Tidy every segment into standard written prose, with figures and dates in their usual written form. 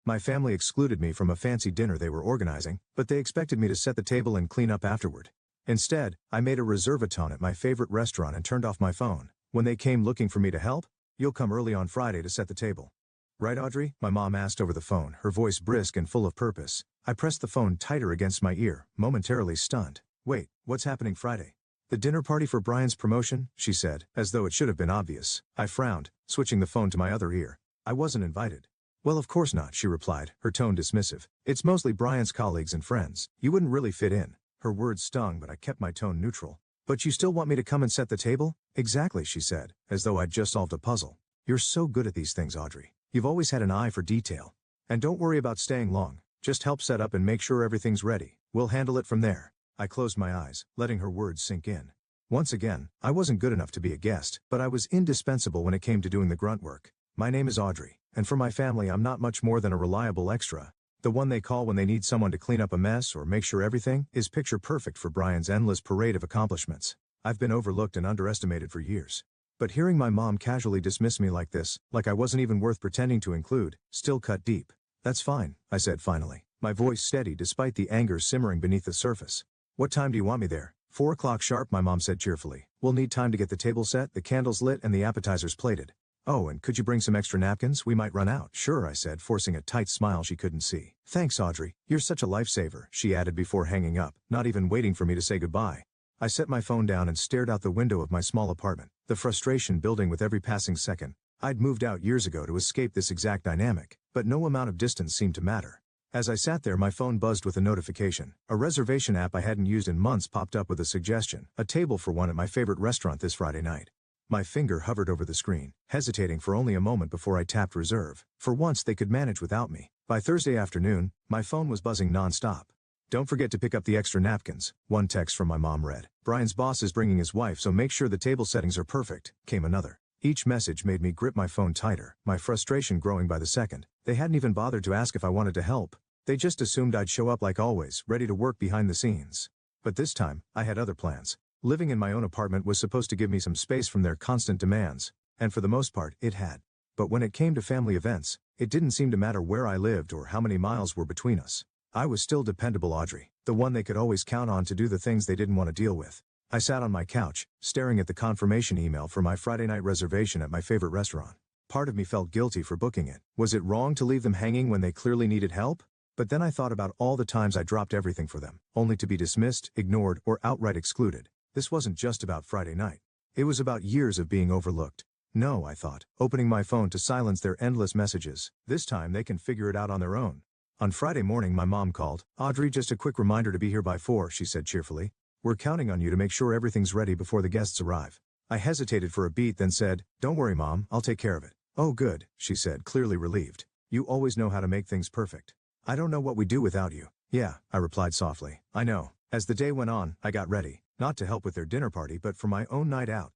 My family excluded me from a fancy dinner they were organizing, but they expected me to set the table and clean up afterward. Instead, I made a reservaton at my favorite restaurant and turned off my phone. When they came looking for me to help, "You'll come early on Friday to set the table. Right, Audrey?" my mom asked over the phone, her voice brisk and full of purpose. I pressed the phone tighter against my ear, momentarily stunned. "Wait, what's happening Friday?" "The dinner party for Brian's promotion," she said, as though it should have been obvious. I frowned, switching the phone to my other ear. "I wasn't invited." "Well, of course not," she replied, her tone dismissive. "It's mostly Brian's colleagues and friends. You wouldn't really fit in." Her words stung, but I kept my tone neutral. "But you still want me to come and set the table?" "Exactly," she said, as though I'd just solved a puzzle. "You're so good at these things, Audrey. You've always had an eye for detail. And don't worry about staying long. Just help set up and make sure everything's ready. We'll handle it from there." I closed my eyes, letting her words sink in. Once again, I wasn't good enough to be a guest, but I was indispensable when it came to doing the grunt work. My name is Audrey, and for my family I'm not much more than a reliable extra. The one they call when they need someone to clean up a mess or make sure everything is picture perfect for Brian's endless parade of accomplishments. I've been overlooked and underestimated for years. But hearing my mom casually dismiss me like this, like I wasn't even worth pretending to include, still cut deep. "That's fine," I said finally, my voice steady despite the anger simmering beneath the surface. "What time do you want me there?" 4 o'clock sharp, my mom said cheerfully. "We'll need time to get the table set, the candles lit, and the appetizers plated. Oh, and could you bring some extra napkins? We might run out." "Sure," I said, forcing a tight smile she couldn't see. "Thanks, Audrey. You're such a lifesaver," she added before hanging up, not even waiting for me to say goodbye. I set my phone down and stared out the window of my small apartment, the frustration building with every passing second. I'd moved out years ago to escape this exact dynamic, but no amount of distance seemed to matter. As I sat there, my phone buzzed with a notification. A reservation app I hadn't used in months popped up with a suggestion: a table for one at my favorite restaurant this Friday night. My finger hovered over the screen, hesitating for only a moment before I tapped reserve. For once they could manage without me. By Thursday afternoon, my phone was buzzing non-stop. "Don't forget to pick up the extra napkins," one text from my mom read. "Brian's boss is bringing his wife, so make sure the table settings are perfect," came another. Each message made me grip my phone tighter, my frustration growing by the second. They hadn't even bothered to ask if I wanted to help. They just assumed I'd show up like always, ready to work behind the scenes. But this time, I had other plans. Living in my own apartment was supposed to give me some space from their constant demands, and for the most part, it had. But when it came to family events, it didn't seem to matter where I lived or how many miles were between us. I was still dependable Audrey, the one they could always count on to do the things they didn't want to deal with. I sat on my couch, staring at the confirmation email for my Friday night reservation at my favorite restaurant. Part of me felt guilty for booking it. Was it wrong to leave them hanging when they clearly needed help? But then I thought about all the times I dropped everything for them, only to be dismissed, ignored, or outright excluded. This wasn't just about Friday night. It was about years of being overlooked. No, I thought, opening my phone to silence their endless messages. This time they can figure it out on their own. On Friday morning my mom called. "Audrey, just a quick reminder to be here by 4, she said cheerfully. "We're counting on you to make sure everything's ready before the guests arrive." I hesitated for a beat, then said, "Don't worry, Mom, I'll take care of it." "Oh good," she said, clearly relieved. "You always know how to make things perfect." "I don't know what we'd do without you." "Yeah," I replied softly. "I know." As the day went on, I got ready, not to help with their dinner party but for my own night out.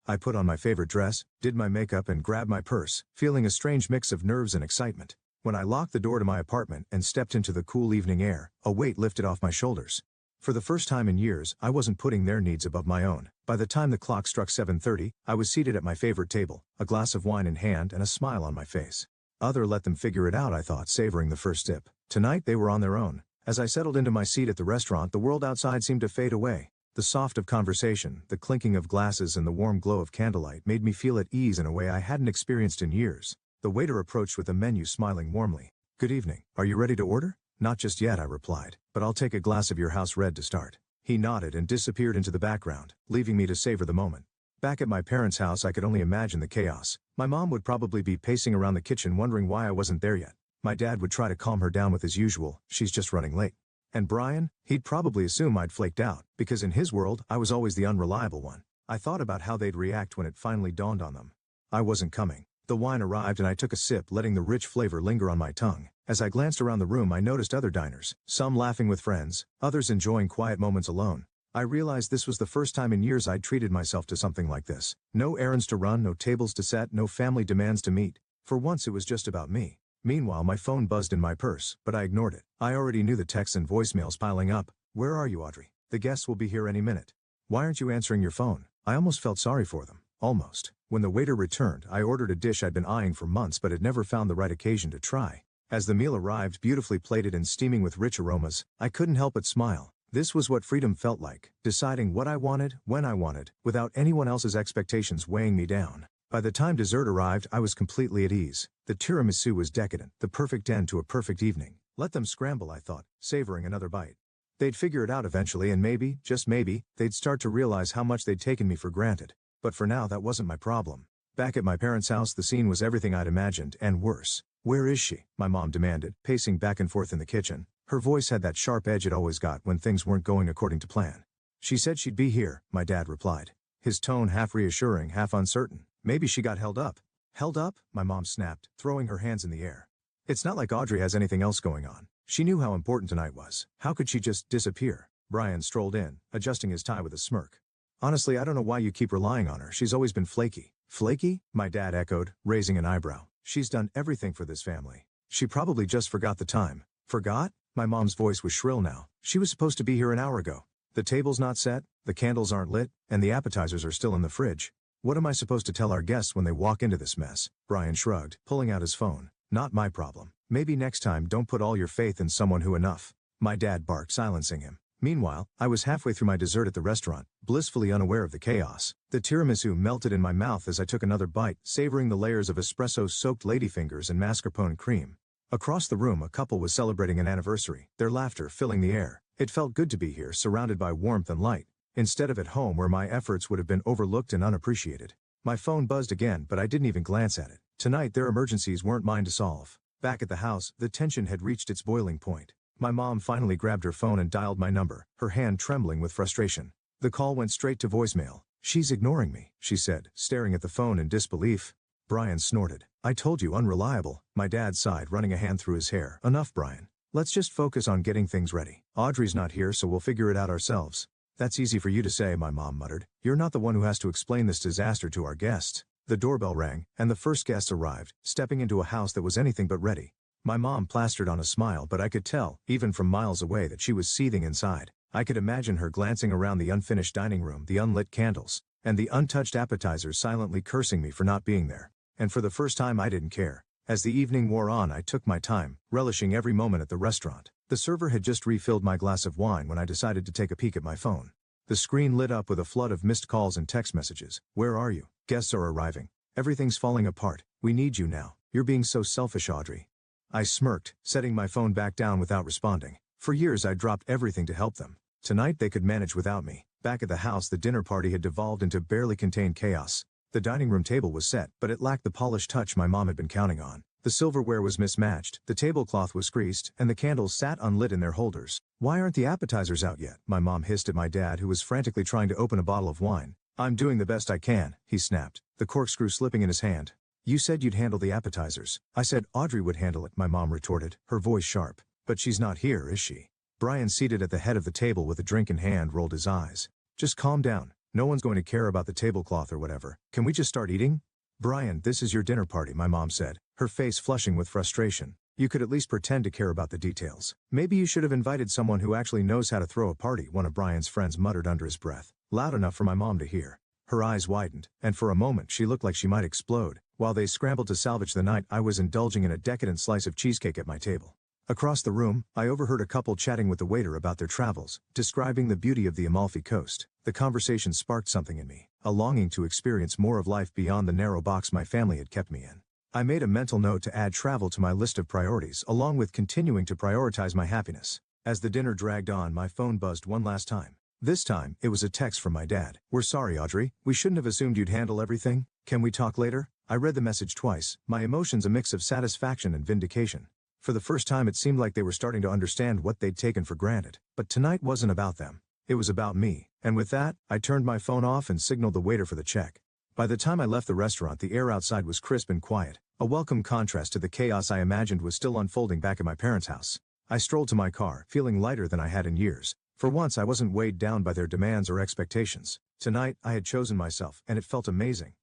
I put on my favorite dress, did my makeup and grabbed my purse, feeling a strange mix of nerves and excitement. When I locked the door to my apartment and stepped into the cool evening air, a weight lifted off my shoulders. For the first time in years, I wasn't putting their needs above my own. By the time the clock struck 7:30, I was seated at my favorite table, a glass of wine in hand and a smile on my face. Let them figure it out, I thought, savoring the first sip. Tonight they were on their own. As I settled into my seat at the restaurant, the world outside seemed to fade away. The soft of conversation, the clinking of glasses and the warm glow of candlelight made me feel at ease in a way I hadn't experienced in years. The waiter approached with a menu, smiling warmly. "Good evening. Are you ready to order?" "Not just yet," I replied, "but I'll take a glass of your house red to start." He nodded and disappeared into the background, leaving me to savor the moment. Back at my parents' house I could only imagine the chaos. My mom would probably be pacing around the kitchen wondering why I wasn't there yet. My dad would try to calm her down with his usual, "She's just running late." And Brian? He'd probably assume I'd flaked out, because in his world I was always the unreliable one. I thought about how they'd react when it finally dawned on them. I wasn't coming. The wine arrived and I took a sip, letting the rich flavor linger on my tongue. As I glanced around the room I noticed other diners, some laughing with friends, others enjoying quiet moments alone. I realized this was the first time in years I'd treated myself to something like this. No errands to run, no tables to set, no family demands to meet. For once it was just about me. Meanwhile my phone buzzed in my purse, but I ignored it. I already knew the texts and voicemails piling up. "Where are you, Audrey? The guests will be here any minute. Why aren't you answering your phone?" I almost felt sorry for them. Almost. When the waiter returned, I ordered a dish I'd been eyeing for months but had never found the right occasion to try. As the meal arrived, beautifully plated and steaming with rich aromas, I couldn't help but smile. This was what freedom felt like, deciding what I wanted, when I wanted, without anyone else's expectations weighing me down. By the time dessert arrived, I was completely at ease. The tiramisu was decadent, the perfect end to a perfect evening. Let them scramble, I thought, savoring another bite. They'd figure it out eventually, and maybe, just maybe, they'd start to realize how much they'd taken me for granted. But for now, that wasn't my problem. Back at my parents' house, the scene was everything I'd imagined, and worse. "Where is she?" my mom demanded, pacing back and forth in the kitchen. Her voice had that sharp edge it always got when things weren't going according to plan. "She said she'd be here," my dad replied. His tone half reassuring, half uncertain. "Maybe she got held up." "Held up?" my mom snapped, throwing her hands in the air. "It's not like Audrey has anything else going on. She knew how important tonight was. How could she just disappear?" Brian strolled in, adjusting his tie with a smirk. "Honestly, I don't know why you keep relying on her. She's always been flaky." "Flaky?" my dad echoed, raising an eyebrow. "She's done everything for this family. She probably just forgot the time." "Forgot?" My mom's voice was shrill now. "She was supposed to be here an hour ago. The table's not set, the candles aren't lit, and the appetizers are still in the fridge. What am I supposed to tell our guests when they walk into this mess?" Brian shrugged, pulling out his phone. "Not my problem. Maybe next time don't put all your faith in someone who enough." My dad barked, silencing him. Meanwhile, I was halfway through my dessert at the restaurant, blissfully unaware of the chaos. The tiramisu melted in my mouth as I took another bite, savoring the layers of espresso-soaked ladyfingers and mascarpone cream. Across the room, a couple was celebrating an anniversary, their laughter filling the air. It felt good to be here, surrounded by warmth and light, instead of at home where my efforts would have been overlooked and unappreciated. My phone buzzed again, but I didn't even glance at it. Tonight, their emergencies weren't mine to solve. Back at the house, the tension had reached its boiling point. My mom finally grabbed her phone and dialed my number, her hand trembling with frustration. The call went straight to voicemail. "She's ignoring me," she said, staring at the phone in disbelief. Brian snorted. "I told you, unreliable." My dad sighed, running a hand through his hair. "Enough, Brian. Let's just focus on getting things ready. Audrey's not here, so we'll figure it out ourselves." "That's easy for you to say," my mom muttered. "You're not the one who has to explain this disaster to our guests." The doorbell rang, and the first guests arrived, stepping into a house that was anything but ready. My mom plastered on a smile, but I could tell, even from miles away, that she was seething inside. I could imagine her glancing around the unfinished dining room, the unlit candles, and the untouched appetizers, silently cursing me for not being there. And for the first time, I didn't care. As the evening wore on, I took my time, relishing every moment at the restaurant. The server had just refilled my glass of wine when I decided to take a peek at my phone. The screen lit up with a flood of missed calls and text messages. "Where are you? Guests are arriving. Everything's falling apart. We need you now. You're being so selfish, Audrey." I smirked, setting my phone back down without responding. For years I dropped everything to help them. Tonight they could manage without me. Back at the house, the dinner party had devolved into barely contained chaos. The dining room table was set, but it lacked the polished touch my mom had been counting on. The silverware was mismatched, the tablecloth was greased, and the candles sat unlit in their holders. "Why aren't the appetizers out yet?" my mom hissed at my dad, who was frantically trying to open a bottle of wine. "I'm doing the best I can," he snapped, the corkscrew slipping in his hand. "You said you'd handle the appetizers." "I said Audrey would handle it," my mom retorted, her voice sharp. "But she's not here, is she?" Brian, seated at the head of the table with a drink in hand, rolled his eyes. "Just calm down. No one's going to care about the tablecloth or whatever. Can we just start eating?" "Brian, this is your dinner party," my mom said, her face flushing with frustration. "You could at least pretend to care about the details. Maybe you should have invited someone who actually knows how to throw a party," one of Brian's friends muttered under his breath, loud enough for my mom to hear. Her eyes widened, and for a moment she looked like she might explode. While they scrambled to salvage the night, I was indulging in a decadent slice of cheesecake at my table. Across the room, I overheard a couple chatting with the waiter about their travels, describing the beauty of the Amalfi Coast. The conversation sparked something in me, a longing to experience more of life beyond the narrow box my family had kept me in. I made a mental note to add travel to my list of priorities, along with continuing to prioritize my happiness. As the dinner dragged on, my phone buzzed one last time. This time, it was a text from my dad. "We're sorry, Audrey. We shouldn't have assumed you'd handle everything. Can we talk later?" I read the message twice, my emotions a mix of satisfaction and vindication. For the first time, it seemed like they were starting to understand what they'd taken for granted. But tonight wasn't about them. It was about me. And with that, I turned my phone off and signaled the waiter for the check. By the time I left the restaurant, the air outside was crisp and quiet, a welcome contrast to the chaos I imagined was still unfolding back at my parents' house. I strolled to my car, feeling lighter than I had in years. For once, I wasn't weighed down by their demands or expectations. Tonight, I had chosen myself, and it felt amazing.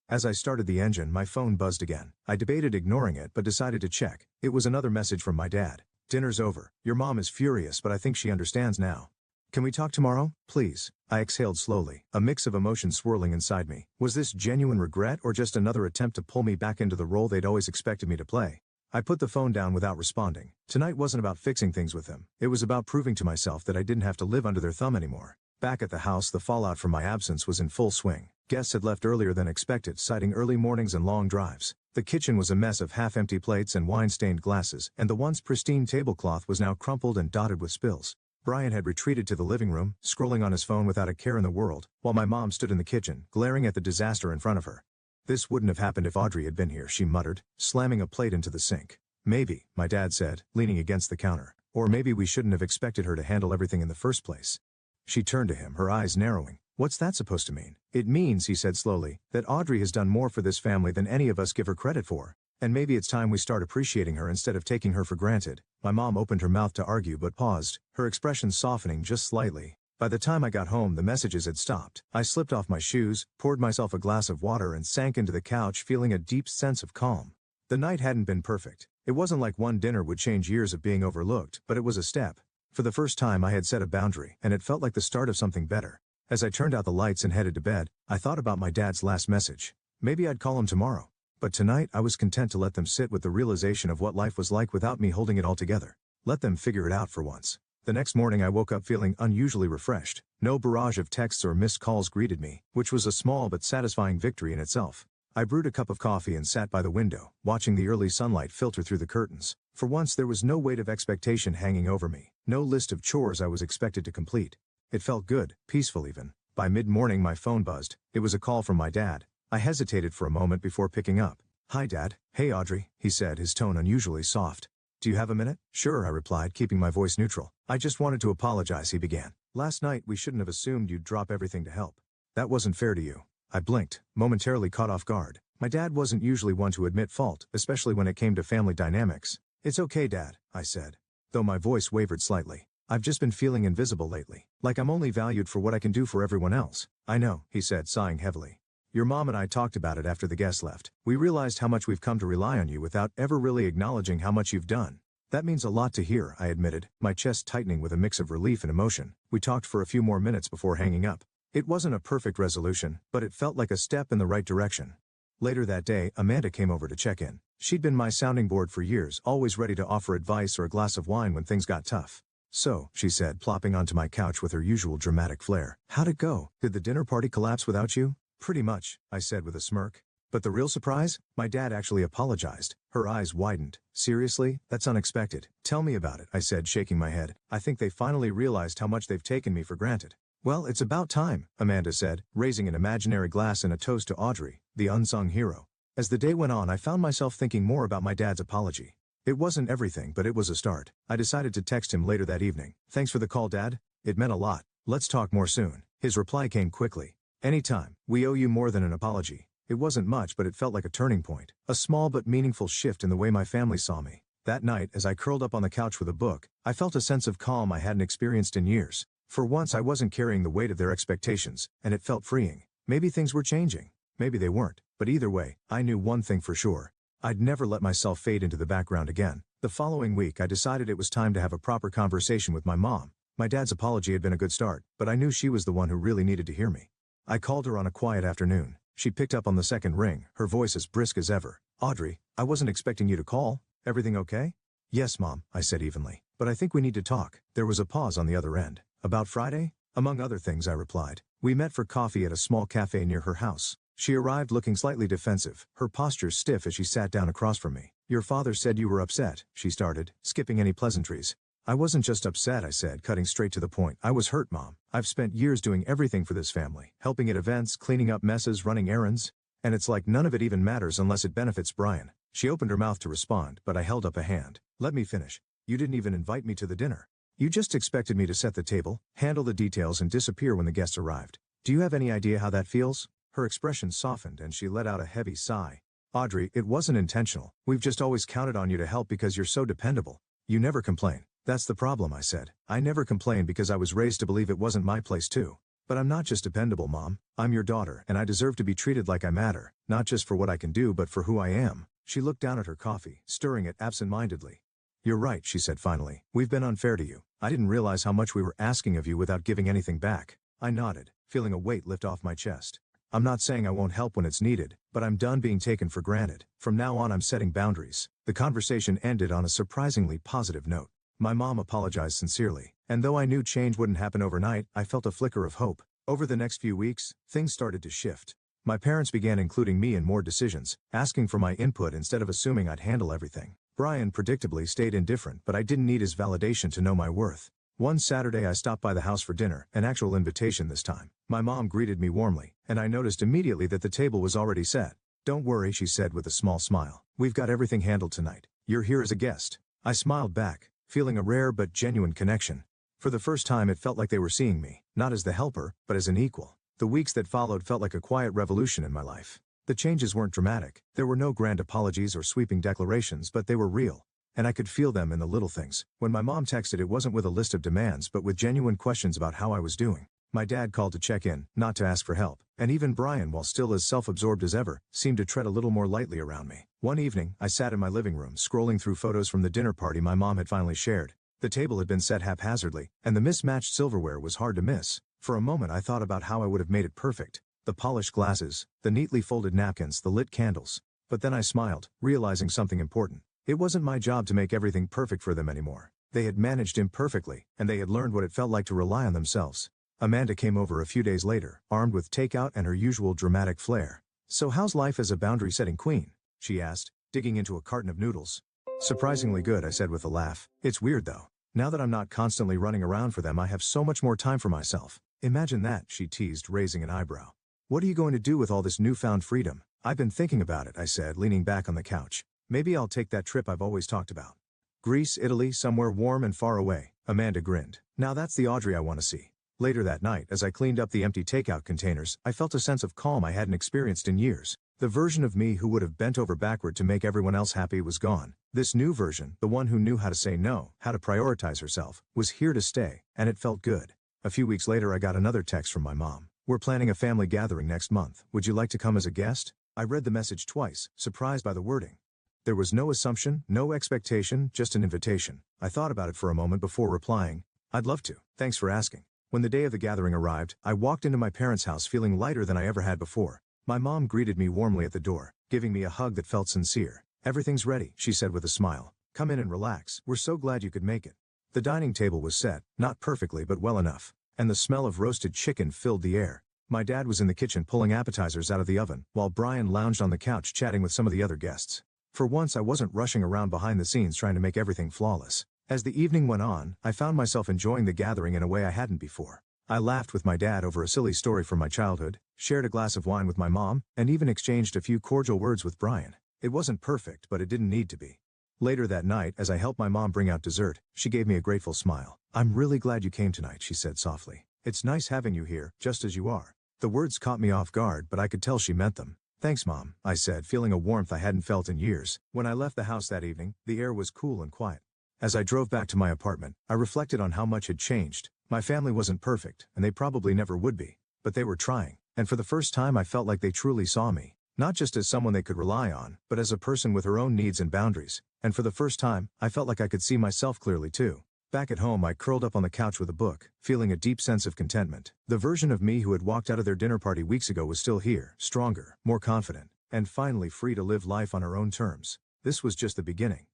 As I started the engine, my phone buzzed again. I debated ignoring it, but decided to check. It was another message from my dad. "Dinner's over. Your mom is furious, but I think she understands now. Can we talk tomorrow, please?" I exhaled slowly, a mix of emotions swirling inside me. Was this genuine regret or just another attempt to pull me back into the role they'd always expected me to play? I put the phone down without responding. Tonight wasn't about fixing things with them. It was about proving to myself that I didn't have to live under their thumb anymore. Back at the house, the fallout from my absence was in full swing. Guests had left earlier than expected, citing early mornings and long drives. The kitchen was a mess of half-empty plates and wine-stained glasses, and the once pristine tablecloth was now crumpled and dotted with spills. Brian had retreated to the living room, scrolling on his phone without a care in the world, while my mom stood in the kitchen, glaring at the disaster in front of her. "This wouldn't have happened if Audrey had been here," she muttered, slamming a plate into the sink. "Maybe," my dad said, leaning against the counter. "Or maybe we shouldn't have expected her to handle everything in the first place." She turned to him, her eyes narrowing. "What's that supposed to mean?" "It means," he said slowly, "that Audrey has done more for this family than any of us give her credit for. And maybe it's time we start appreciating her instead of taking her for granted." My mom opened her mouth to argue but paused, her expression softening just slightly. By the time I got home, the messages had stopped. I slipped off my shoes, poured myself a glass of water and sank into the couch, feeling a deep sense of calm. The night hadn't been perfect. It wasn't like one dinner would change years of being overlooked, but it was a step. For the first time I had set a boundary, and it felt like the start of something better. As I turned out the lights and headed to bed, I thought about my dad's last message. Maybe I'd call him tomorrow. But tonight I was content to let them sit with the realization of what life was like without me holding it all together. Let them figure it out for once. The next morning I woke up feeling unusually refreshed. No barrage of texts or missed calls greeted me, which was a small but satisfying victory in itself. I brewed a cup of coffee and sat by the window, watching the early sunlight filter through the curtains. For once there was no weight of expectation hanging over me, no list of chores I was expected to complete. It felt good, peaceful even. By mid-morning my phone buzzed. It was a call from my dad. I hesitated for a moment before picking up. "Hi Dad." "Hey Audrey," he said, his tone unusually soft. "Do you have a minute?" "Sure," I replied, keeping my voice neutral. "I just wanted to apologize," he began. "Last night we shouldn't have assumed you'd drop everything to help. That wasn't fair to you." I blinked, momentarily caught off guard. My dad wasn't usually one to admit fault, especially when it came to family dynamics. "It's okay, Dad," I said, though my voice wavered slightly. "I've just been feeling invisible lately, like I'm only valued for what I can do for everyone else." "I know," he said, sighing heavily. "Your mom and I talked about it after the guests left. We realized how much we've come to rely on you without ever really acknowledging how much you've done." "That means a lot to hear," I admitted, my chest tightening with a mix of relief and emotion. We talked for a few more minutes before hanging up. It wasn't a perfect resolution, but it felt like a step in the right direction. Later that day, Amanda came over to check in. She'd been my sounding board for years, always ready to offer advice or a glass of wine when things got tough. "So," she said, plopping onto my couch with her usual dramatic flair, "how'd it go? Did the dinner party collapse without you?" "Pretty much," I said with a smirk. "But the real surprise? My dad actually apologized." Her eyes widened. "Seriously? That's unexpected. Tell me about it," I said, shaking my head. "I think they finally realized how much they've taken me for granted." "Well, it's about time," Amanda said, raising an imaginary glass in a toast to Audrey, the unsung hero. As the day went on, I found myself thinking more about my dad's apology. It wasn't everything, but it was a start. I decided to text him later that evening. "Thanks for the call, Dad. It meant a lot. Let's talk more soon." His reply came quickly. "Anytime. We owe you more than an apology." It wasn't much, but it felt like a turning point. A small but meaningful shift in the way my family saw me. That night, as I curled up on the couch with a book, I felt a sense of calm I hadn't experienced in years. For once I wasn't carrying the weight of their expectations, and it felt freeing. Maybe things were changing. Maybe they weren't. But either way, I knew one thing for sure. I'd never let myself fade into the background again. The following week I decided it was time to have a proper conversation with my mom. My dad's apology had been a good start, but I knew she was the one who really needed to hear me. I called her on a quiet afternoon. She picked up on the second ring, her voice as brisk as ever. "Audrey, I wasn't expecting you to call. Everything okay?" "Yes, Mom," I said evenly. "But I think we need to talk." There was a pause on the other end. "About Friday?" "Among other things," I replied. "We met for coffee at a small cafe near her house." She arrived looking slightly defensive, her posture stiff as she sat down across from me. "Your father said you were upset," she started, skipping any pleasantries. "I wasn't just upset," I said, cutting straight to the point. "I was hurt, Mom. I've spent years doing everything for this family, helping at events, cleaning up messes, running errands. And it's like none of it even matters unless it benefits Brian." She opened her mouth to respond, but I held up a hand. "Let me finish. You didn't even invite me to the dinner. You just expected me to set the table, handle the details and disappear when the guests arrived. Do you have any idea how that feels?" Her expression softened and she let out a heavy sigh. "Audrey, it wasn't intentional. We've just always counted on you to help because you're so dependable. You never complain." "That's the problem," I said. "I never complain because I was raised to believe it wasn't my place too. But I'm not just dependable, Mom. I'm your daughter, and I deserve to be treated like I matter, not just for what I can do but for who I am." She looked down at her coffee, stirring it absent-mindedly. "You're right," she said finally. "We've been unfair to you. I didn't realize how much we were asking of you without giving anything back." I nodded, feeling a weight lift off my chest. I'm not saying I won't help when it's needed, but I'm done being taken for granted. From now on I'm setting boundaries. The conversation ended on a surprisingly positive note. My mom apologized sincerely, and though I knew change wouldn't happen overnight, I felt a flicker of hope. Over the next few weeks, things started to shift. My parents began including me in more decisions, asking for my input instead of assuming I'd handle everything. Brian predictably stayed indifferent, but I didn't need his validation to know my worth. One Saturday I stopped by the house for dinner, an actual invitation this time. My mom greeted me warmly, and I noticed immediately that the table was already set. "Don't worry," she said with a small smile. "We've got everything handled tonight. You're here as a guest." I smiled back, feeling a rare but genuine connection. For the first time it felt like they were seeing me, not as the helper, but as an equal. The weeks that followed felt like a quiet revolution in my life. The changes weren't dramatic. There were no grand apologies or sweeping declarations, but they were real. And I could feel them in the little things. When my mom texted, it wasn't with a list of demands but with genuine questions about how I was doing. My dad called to check in, not to ask for help. And even Brian, while still as self-absorbed as ever, seemed to tread a little more lightly around me. One evening, I sat in my living room, scrolling through photos from the dinner party my mom had finally shared. The table had been set haphazardly, and the mismatched silverware was hard to miss. For a moment I thought about how I would have made it perfect. The polished glasses, the neatly folded napkins, the lit candles. But then I smiled, realizing something important. It wasn't my job to make everything perfect for them anymore. They had managed imperfectly, and they had learned what it felt like to rely on themselves. Amanda came over a few days later, armed with takeout and her usual dramatic flair. "So how's life as a boundary-setting queen?" she asked, digging into a carton of noodles. "Surprisingly good," I said with a laugh. "It's weird though. Now that I'm not constantly running around for them, I have so much more time for myself." "Imagine that," she teased, raising an eyebrow. "What are you going to do with all this newfound freedom?" "I've been thinking about it," I said, leaning back on the couch. "Maybe I'll take that trip I've always talked about. Greece, Italy, somewhere warm and far away." Amanda grinned. "Now that's the Audrey I want to see." Later that night, as I cleaned up the empty takeout containers, I felt a sense of calm I hadn't experienced in years. The version of me who would have bent over backward to make everyone else happy was gone. This new version, the one who knew how to say no, how to prioritize herself, was here to stay, and it felt good. A few weeks later I got another text from my mom. "We're planning a family gathering next month. Would you like to come as a guest?" I read the message twice, surprised by the wording. There was no assumption, no expectation, just an invitation. I thought about it for a moment before replying, "I'd love to. Thanks for asking." When the day of the gathering arrived, I walked into my parents' house feeling lighter than I ever had before. My mom greeted me warmly at the door, giving me a hug that felt sincere. "Everything's ready," she said with a smile. "Come in and relax. We're so glad you could make it." The dining table was set, not perfectly but well enough, and the smell of roasted chicken filled the air. My dad was in the kitchen pulling appetizers out of the oven, while Brian lounged on the couch chatting with some of the other guests. For once I wasn't rushing around behind the scenes trying to make everything flawless. As the evening went on, I found myself enjoying the gathering in a way I hadn't before. I laughed with my dad over a silly story from my childhood, shared a glass of wine with my mom, and even exchanged a few cordial words with Brian. It wasn't perfect, but it didn't need to be. Later that night, as I helped my mom bring out dessert, she gave me a grateful smile. "I'm really glad you came tonight," she said softly. "It's nice having you here, just as you are." The words caught me off guard, but I could tell she meant them. "Thanks, Mom," I said, feeling a warmth I hadn't felt in years. When I left the house that evening, the air was cool and quiet. As I drove back to my apartment, I reflected on how much had changed. My family wasn't perfect, and they probably never would be. But they were trying, and for the first time I felt like they truly saw me. Not just as someone they could rely on, but as a person with her own needs and boundaries. And for the first time, I felt like I could see myself clearly too. Back at home I curled up on the couch with a book, feeling a deep sense of contentment. The version of me who had walked out of their dinner party weeks ago was still here, stronger, more confident, and finally free to live life on her own terms. This was just the beginning.